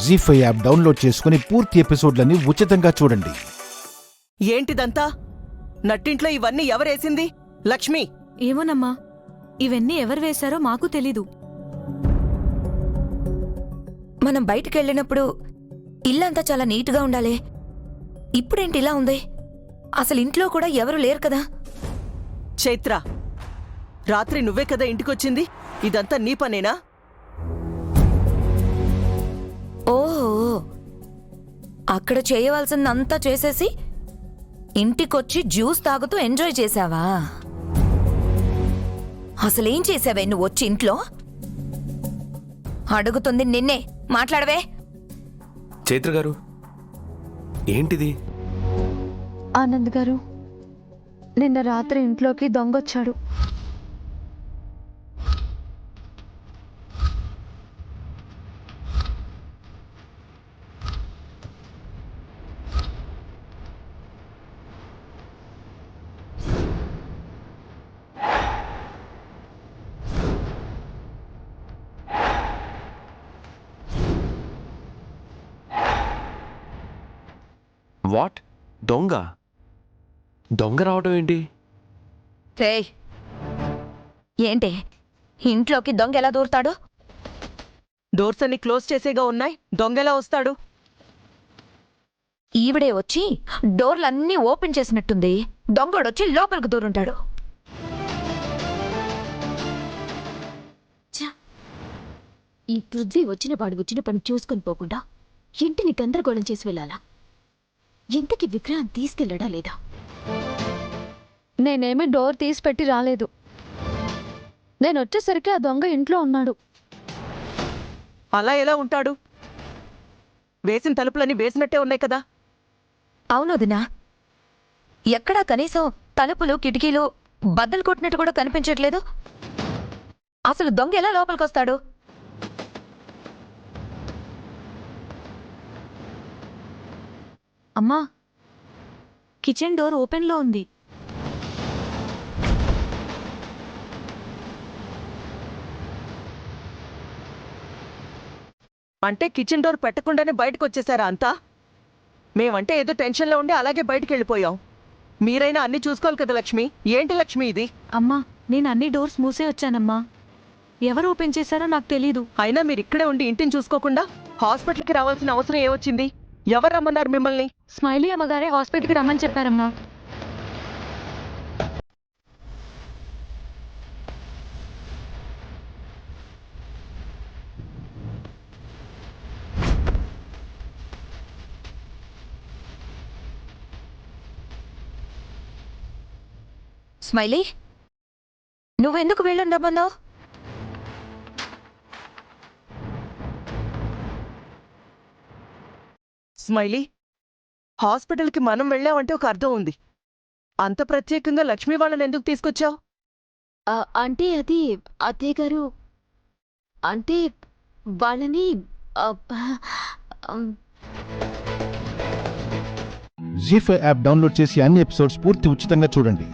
జీ5 app download చేసుకుని పూర్తి ఎపిసోడ్లని ఉచితంగా చూడండి. ఏంటిదంతా? నట్టింట్లో ఇవన్నీ ఎవరేసింది? లక్ష్మి! ఏమోనమ్మా, ఇవన్నీ ఎవరు వేశారో మాకు తెలీదు. మనం బయటికెళ్ళినప్పుడు ఇల్లంతా చాలా నీట్గా ఉండాలి. ఇప్పుడేంటి ఇలా ఉంది? అసలు ఇంట్లో కూడా ఎవరు లేరు కదా. చైత్ర, రాత్రి నువ్వే కదా ఇంటికొచ్చింది. ఇదంతా నీ పనేనా? ఓహో, అక్కడ చేయవలసిందంతా చేసేసి ఇంటికొచ్చి జ్యూస్ తాగుతూ ఎంజాయ్ చేశావా? అసలేం చేసావే నువ్వు వచ్చి ఇంట్లో? అడుగుతుంది నిన్నే, మాట్లాడవే. చైత్ర గారు, ఏంటిది? ఆనంద్ గారు, నిన్న రాత్రి ఇంట్లోకి దొంగొచ్చాడు. వాట్? దొంగ? దొంగ రావడం ఏంటి? ఏంటి, ఇంట్లోకి దొంగ ఎలా దూరుతాడు? డోర్స్ అన్ని క్లోజ్ చేసేగా ఉన్నాయి, దొంగెలా వస్తాడు? ఈవిడే వచ్చి డోర్లన్నీ ఓపెన్ చేసినట్టుంది. దొంగడొచ్చి లోపలికి దూరుంటాడు. ఈ పృథ్వీ వచ్చిన పని చూసుకొని పోకుండా ఇంటిని గందరగోళం చేసి వెళ్ళాలా? ఇంటికి విగ్రహం తీసుకెళ్ళడా లేదా? నేనేమీ డోర్ తీసి పెట్టి రాలేదు. నేను వచ్చేసరికి ఆ దొంగ ఇంట్లో ఉన్నాడు. అలా ఎలా ఉంటాడు? వేసిన తలుపులన్నీ వేసినట్టే ఉన్నాయి కదా. అవును వదినా, ఎక్కడా కనీసం తలుపులు కిటికీలు బద్దలు కొట్టినట్టు కూడా కనిపించట్లేదు. అసలు దొంగ ఎలా లోపలికొస్తాడు? అమ్మా, కిచెన్ డోర్ ఓపెన్లో ఉంది. అంటే కిచెన్ డోర్ పెట్టకుండానే బయటకు వచ్చేసారా అంతా? మేమంటే ఏదో టెన్షన్లో ఉండి అలాగే బయటికి వెళ్ళిపోయాం. మీరైనా అన్ని చూసుకోవాలి కదా లక్ష్మి. ఏంటి లక్ష్మి ఇది? అమ్మా, నేను అన్ని డోర్స్ మూసే వచ్చానమ్మా. ఎవరు ఓపెన్ చేశారో నాకు తెలీదు. అయినా మీరు ఇక్కడే ఉండి ఇంటిని చూసుకోకుండా హాస్పిటల్కి రావాల్సిన అవసరం ఏమొచ్చింది? ఎవరు రమ్మన్నారు మిమ్మల్ని? స్మైలీ అమ్మగారే హాస్పిటల్కి రమ్మని చెప్పారమ్మా. స్మైలీ, నువ్వెందుకు వెళ్ళండమన్నావు? స్మైలీ, హాస్పిటల్కి మనం వెళ్ళామంటే ఒక అర్థం ఉంది. అంత ప్రత్యేకంగా లక్ష్మి వాళ్ళని ఎందుకు తీసుకొచ్చావు? అంటే అది అత్తయ్య గారు, అంటే వాళ్ళని జీ5 యాప్ డౌన్లోడ్ చేసి అన్ని ఎపిసోడ్స్ పూర్తి ఉచితంగా చూడండి.